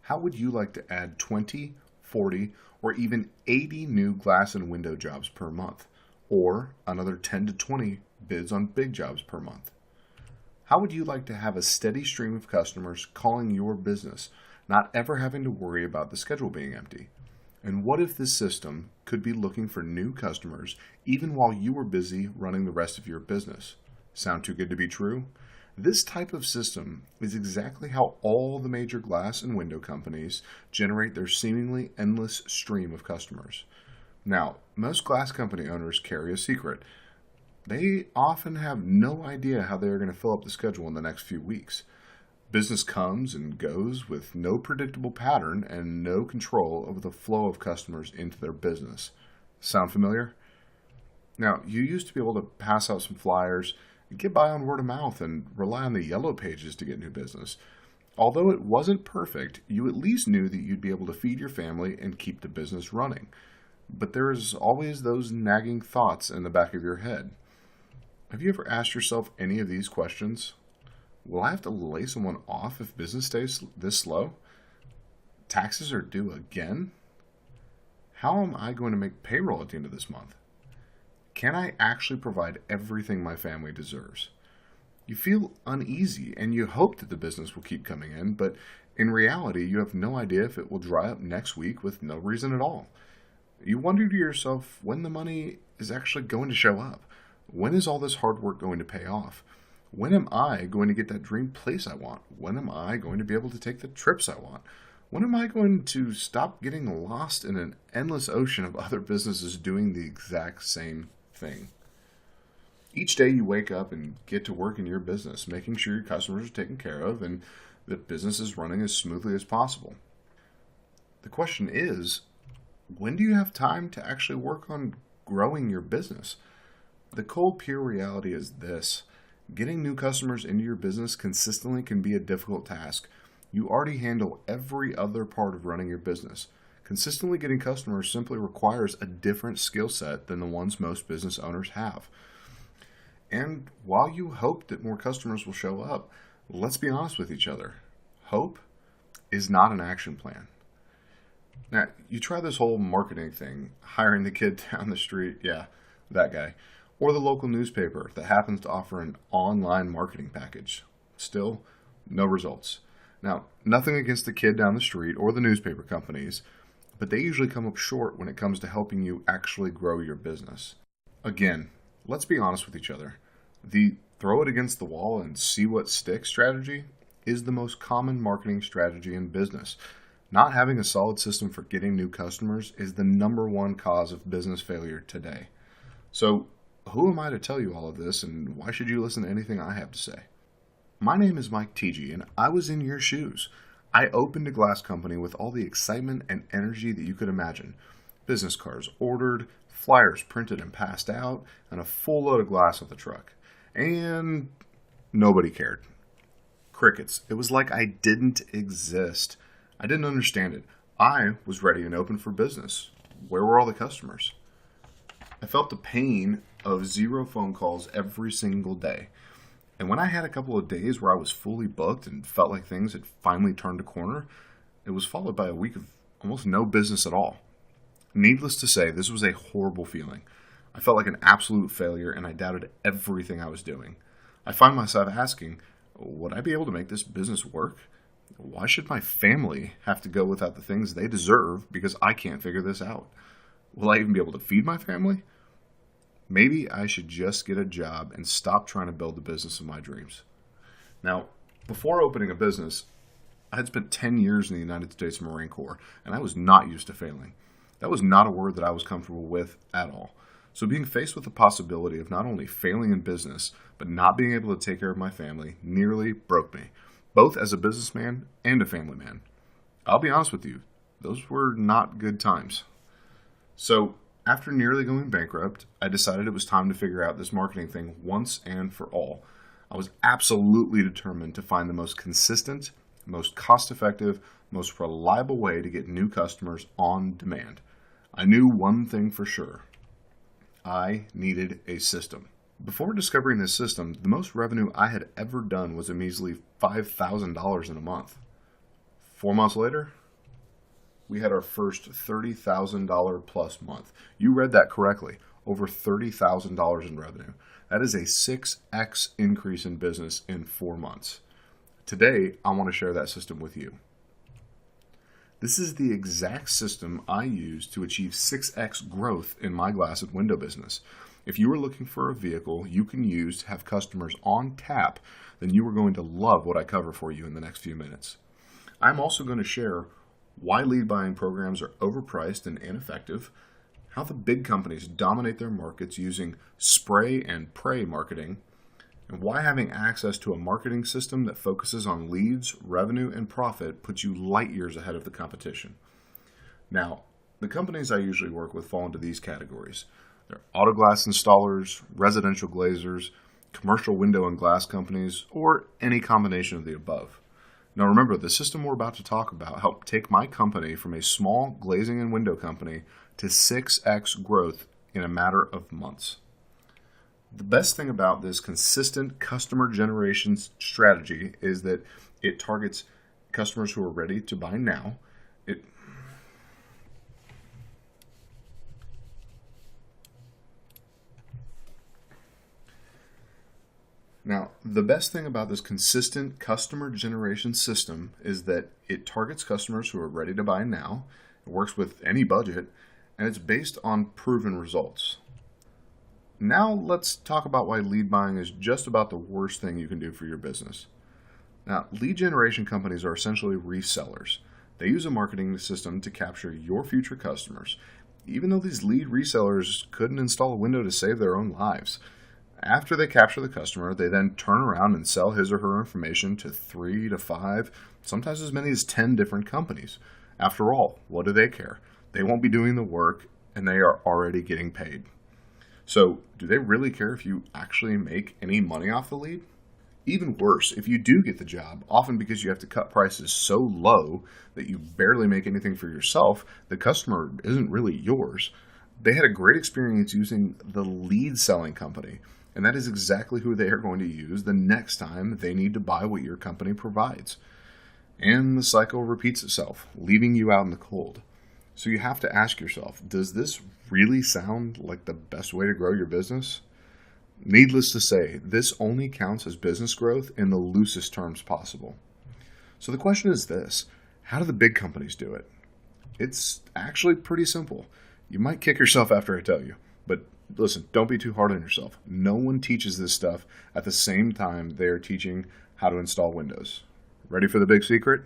How would you like to add 20, 40, or even 80 new glass and window jobs per month? Or another 10 to 20 bids on big jobs per month? How would you like to have a steady stream of customers calling your business, not ever having to worry about the schedule being empty? And what if this system could be looking for new customers even while you were busy running the rest of your business? Sound too good to be true? This type of system is exactly how all the major glass and window companies generate their seemingly endless stream of customers. Now, most glass company owners carry a secret. They often have no idea how they are going to fill up the schedule in the next few weeks. Business comes and goes with no predictable pattern and no control over the flow of customers into their business. Sound familiar? Now, you used to be able to pass out some flyers, get by on word of mouth, and rely on the yellow pages to get new business. Although it wasn't perfect, you at least knew that you'd be able to feed your family and keep the business running. But there's always those nagging thoughts in the back of your head. Have you ever asked yourself any of these questions? Will I have to lay someone off if business stays this slow? Taxes are due again? How am I going to make payroll at the end of this month? Can I actually provide everything my family deserves? You feel uneasy and you hope that the business will keep coming in, but in reality, you have no idea if it will dry up next week with no reason at all. You wonder to yourself when the money is actually going to show up. When is all this hard work going to pay off? When am I going to get that dream place I want? When am I going to be able to take the trips I want? When am I going to stop getting lost in an endless ocean of other businesses doing the exact same thing? Each day you wake up and get to work in your business, making sure your customers are taken care of and the business is running as smoothly as possible. The question is, when do you have time to actually work on growing your business? The cold, pure reality is this. Getting new customers into your business consistently can be a difficult task. You already handle every other part of running your business. Consistently getting customers simply requires a different skill set than the ones most business owners have. And while you hope that more customers will show up, let's be honest with each other. Hope is not an action plan. Now, you try this whole marketing thing, hiring the kid down the street, yeah, that guy, or the local newspaper that happens to offer an online marketing package. Still, no results. Now, nothing against the kid down the street or the newspaper companies, but they usually come up short when it comes to helping you actually grow your business. Again, let's be honest with each other. The throw it against the wall and see what sticks strategy is the most common marketing strategy in business. Not having a solid system for getting new customers is the number one cause of business failure today. So, who am I to tell you all of this, and why should you listen to anything I have to say? My name is Mike Teege, and I was in your shoes. I opened a glass company with all the excitement and energy that you could imagine. Business cards ordered, flyers printed and passed out, and a full load of glass on the truck. And nobody cared. Crickets. It was like I didn't exist. I didn't understand it. I was ready and open for business. Where were all the customers? I felt the pain of 0 phone calls every single day. And when I had a couple of days where I was fully booked and felt like things had finally turned a corner, it was followed by a week of almost no business at all. Needless to say, this was a horrible feeling. I felt like an absolute failure and I doubted everything I was doing. I find myself asking, would I be able to make this business work? Why should my family have to go without the things they deserve because I can't figure this out? Will I even be able to feed my family? Maybe I should just get a job and stop trying to build the business of my dreams. Now, before opening a business, I had spent 10 years in the United States Marine Corps, and I was not used to failing. That was not a word that I was comfortable with at all. So being faced with the possibility of not only failing in business, but not being able to take care of my family nearly broke me, both as a businessman and a family man. I'll be honest with you, those were not good times. So, after nearly going bankrupt, I decided it was time to figure out this marketing thing once and for all. I was absolutely determined to find the most consistent, most cost-effective, most reliable way to get new customers on demand. I knew one thing for sure. I needed a system. Before discovering this system, the most revenue I had ever done was a measly $5,000 in a month. 4 months later, we had our first $30,000 plus month. You read that correctly. Over $30,000 in revenue. That is a 6x increase in business in 4 months. Today, I want to share that system with you. This is the exact system I use to achieve 6x growth in my glass and window business. If you are looking for a vehicle you can use to have customers on tap, then you are going to love what I cover for you in the next few minutes. I'm also going to share why lead buying programs are overpriced and ineffective, how the big companies dominate their markets using spray and pray marketing, and why having access to a marketing system that focuses on leads, revenue, and profit puts you light years ahead of the competition. Now, the companies I usually work with fall into these categories. They're auto glass installers, residential glazers, commercial window and glass companies, or any combination of the above. Now remember, the system we're about to talk about helped take my company from a small glazing and window company to 6x growth in a matter of months. The best thing about this consistent customer generation strategy is that it targets customers who are ready to buy now. Now, the best thing about this consistent customer generation system is that it targets customers who are ready to buy now, it works with any budget, and it's based on proven results. Now let's talk about why lead buying is just about the worst thing you can do for your business. Now, lead generation companies are essentially resellers. They use a marketing system to capture your future customers, even though these lead resellers couldn't install a window to save their own lives. After they capture the customer, they then turn around and sell his or her information to 3 to 5, sometimes as many as 10 different companies. After all, what do they care? They won't be doing the work, and they are already getting paid. So, do they really care if you actually make any money off the lead? Even worse, if you do get the job, often because you have to cut prices so low that you barely make anything for yourself, the customer isn't really yours. They had a great experience using the lead selling company, and that is exactly who they are going to use the next time they need to buy what your company provides. And the cycle repeats itself, leaving you out in the cold. So you have to ask yourself, does this really sound like the best way to grow your business? Needless to say, this only counts as business growth in the loosest terms possible. So the question is this, how do the big companies do it? It's actually pretty simple. You might kick yourself after I tell you, but listen, don't be too hard on yourself. No one teaches this stuff at the same time they are teaching how to install windows. Ready for the big secret?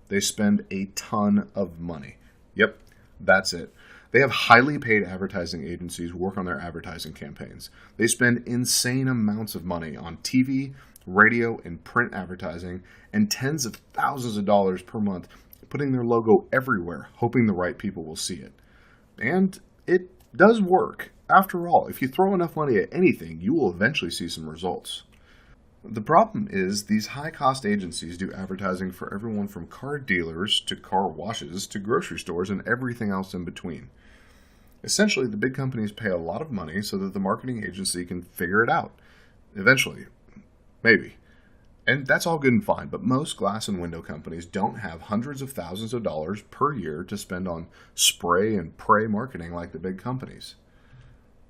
They spend a ton of money. Yep, that's it. They have highly paid advertising agencies work on their advertising campaigns. They spend insane amounts of money on TV, radio, and print advertising, and tens of thousands of dollars per month putting their logo everywhere, hoping the right people will see it. And it does work. After all, if you throw enough money at anything, you will eventually see some results. The problem is these high-cost agencies do advertising for everyone from car dealers to car washes to grocery stores and everything else in between. Essentially, the big companies pay a lot of money so that the marketing agency can figure it out. Eventually. Maybe. And that's all good and fine, but most glass and window companies don't have hundreds of thousands of dollars per year to spend on spray and pray marketing like the big companies.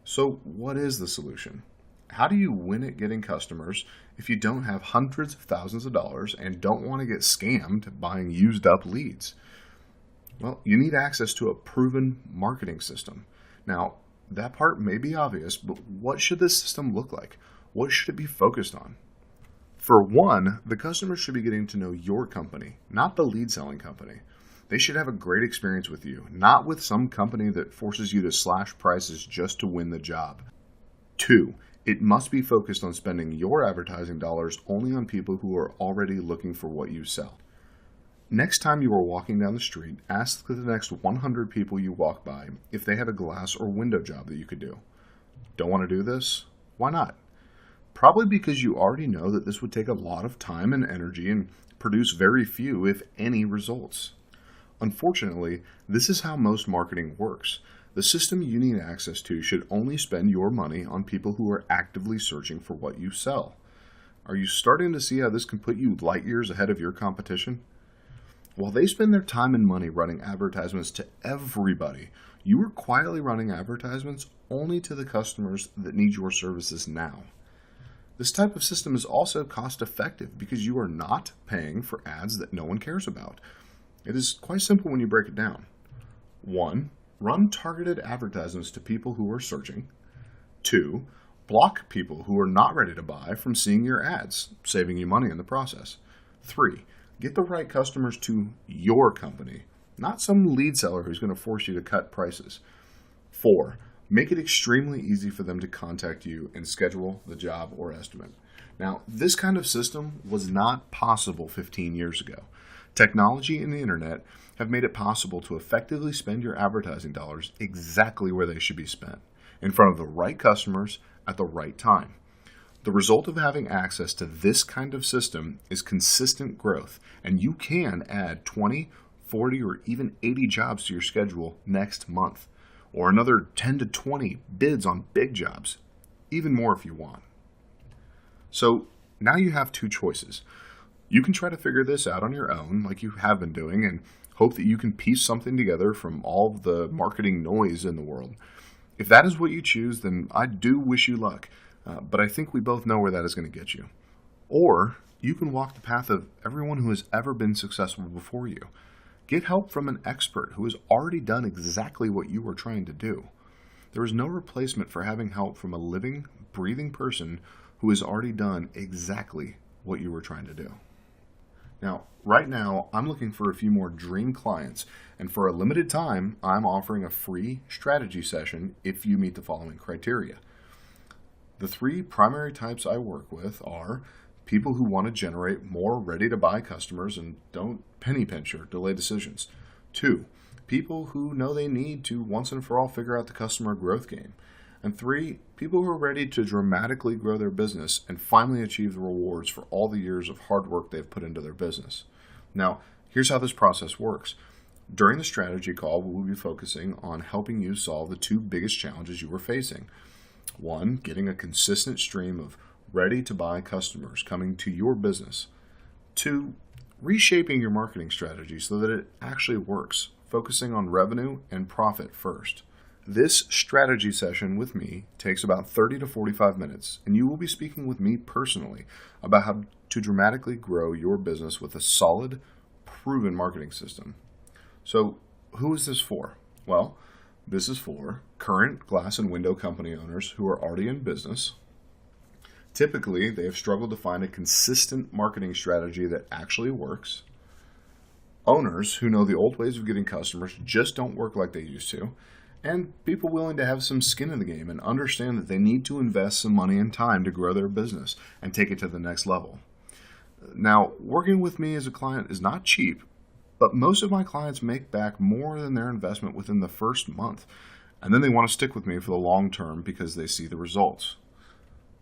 So what is the solution? How do you win at getting customers if you don't have hundreds of thousands of dollars and don't want to get scammed buying used up leads? Well, you need access to a proven marketing system. Now, that part may be obvious, but what should this system look like? What should it be focused on? For one, the customer should be getting to know your company, not the lead selling company. They should have a great experience with you, not with some company that forces you to slash prices just to win the job. 2, it must be focused on spending your advertising dollars only on people who are already looking for what you sell. Next time you are walking down the street, ask the next 100 people you walk by if they have a glass or window job that you could do. Don't want to do this? Why not? Probably because you already know that this would take a lot of time and energy and produce very few, if any, results. Unfortunately, this is how most marketing works. The system you need access to should only spend your money on people who are actively searching for what you sell. Are you starting to see how this can put you light years ahead of your competition? While they spend their time and money running advertisements to everybody, you are quietly running advertisements only to the customers that need your services now. This type of system is also cost effective because you are not paying for ads that no one cares about. It is quite simple when you break it down. 1. Run targeted advertisements to people who are searching. 2. Block people who are not ready to buy from seeing your ads, saving you money in the process. 3. Get the right customers to your company, not some lead seller who's going to force you to cut prices. 4. Make it extremely easy for them to contact you and schedule the job or estimate. Now, this kind of system was not possible 15 years ago. Technology and the internet have made it possible to effectively spend your advertising dollars exactly where they should be spent, in front of the right customers at the right time. The result of having access to this kind of system is consistent growth, and you can add 20, 40, or even 80 jobs to your schedule next month, or another 10 to 20 bids on big jobs, even more if you want. So now you have two choices. You can try to figure this out on your own, like you have been doing, and hope that you can piece something together from all of the marketing noise in the world. If that is what you choose, then I do wish you luck, but I think we both know where that is going to get you. Or you can walk the path of everyone who has ever been successful before you. Get help from an expert who has already done exactly what you were trying to do. There is no replacement for having help from a living, breathing person who has already done exactly what you were trying to do. Now, right now, I'm looking for a few more dream clients, and for a limited time, I'm offering a free strategy session if you meet the following criteria. The three primary types I work with are people who want to generate more ready-to-buy customers and don't penny pinch or delay decisions. 2, people who know they need to once and for all figure out the customer growth game. And 3, people who are ready to dramatically grow their business and finally achieve the rewards for all the years of hard work they've put into their business. Now, here's how this process works. During the strategy call, we will be focusing on helping you solve the two biggest challenges you are facing. 1, getting a consistent stream of ready-to-buy customers coming to your business. 2, reshaping your marketing strategy so that it actually works, focusing on revenue and profit first. This strategy session with me takes about 30 to 45 minutes, and you will be speaking with me personally about how to dramatically grow your business with a solid, proven marketing system. So, who is this for? Well, this is for current glass and window company owners who are already in business. Typically, they have struggled to find a consistent marketing strategy that actually works. Owners who know the old ways of getting customers just don't work like they used to. And people willing to have some skin in the game and understand that they need to invest some money and time to grow their business and take it to the next level. Now, working with me as a client is not cheap, but most of my clients make back more than their investment within the first month. And then they want to stick with me for the long term because they see the results.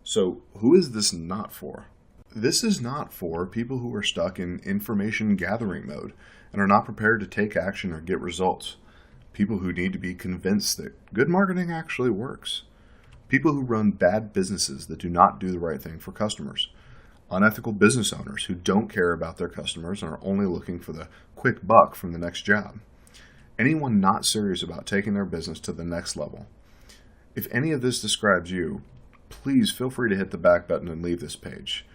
So who is this not for? This is not for people who are stuck in information gathering mode and are not prepared to take action or get results. People who need to be convinced that good marketing actually works. People who run bad businesses that do not do the right thing for customers. Unethical business owners who don't care about their customers and are only looking for the quick buck from the next job. Anyone not serious about taking their business to the next level. If any of this describes you, please feel free to hit the back button and leave this page.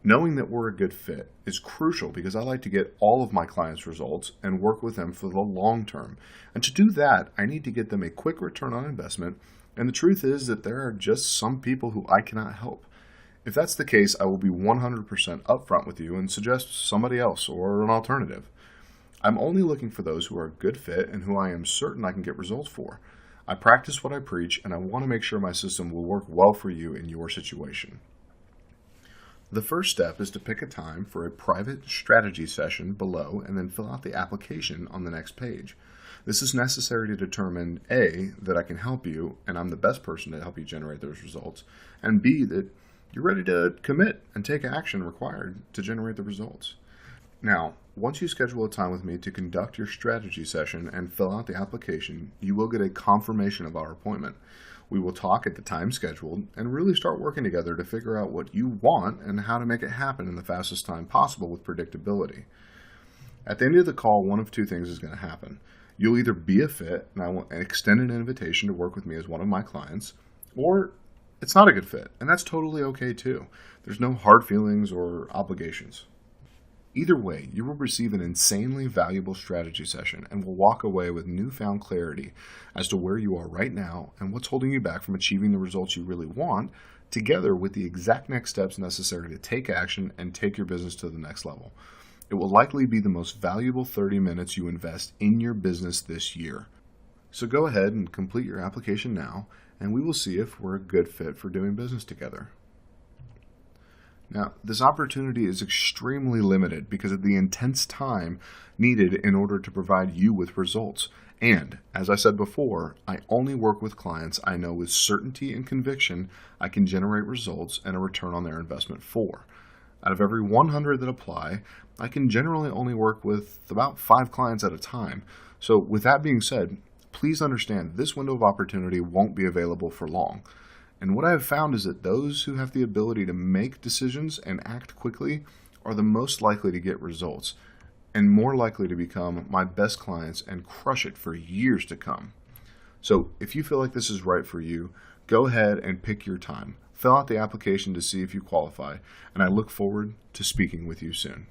Knowing that we're a good fit is crucial because I like to get all of my clients' results and work with them for the long term. And to do that, I need to get them a quick return on investment. And the truth is that there are just some people who I cannot help. If that's the case, I will be 100% upfront with you and suggest somebody else or an alternative. I'm only looking for those who are a good fit and who I am certain I can get results for. I practice what I preach, and I want to make sure my system will work well for you in your situation. The first step is to pick a time for a private strategy session below and then fill out the application on the next page. This is necessary to determine A, that I can help you and I'm the best person to help you generate those results, and B, that you're ready to commit and take action required to generate the results. Now, once you schedule a time with me to conduct your strategy session and fill out the application, you will get a confirmation of our appointment. We will talk at the time scheduled and really start working together to figure out what you want and how to make it happen in the fastest time possible with predictability. At the end of the call, one of two things is going to happen. You'll either be a fit, and I will extend an invitation to work with me as one of my clients, or it's not a good fit, and that's totally okay too. There's no hard feelings or obligations. Either way, you will receive an insanely valuable strategy session and will walk away with newfound clarity as to where you are right now and what's holding you back from achieving the results you really want, together with the exact next steps necessary to take action and take your business to the next level. It will likely be the most valuable 30 minutes you invest in your business this year. So go ahead and complete your application now, and we will see if we're a good fit for doing business together. Now, this opportunity is extremely limited because of the intense time needed in order to provide you with results. And, as I said before, I only work with clients I know with certainty and conviction I can generate results and a return on their investment for. Out of every 100 that apply, I can generally only work with about 5 clients at a time. So with that being said, please understand this window of opportunity won't be available for long. And what I have found is that those who have the ability to make decisions and act quickly are the most likely to get results and more likely to become my best clients and crush it for years to come. So if you feel like this is right for you, go ahead and pick your time. Fill out the application to see if you qualify, and I look forward to speaking with you soon.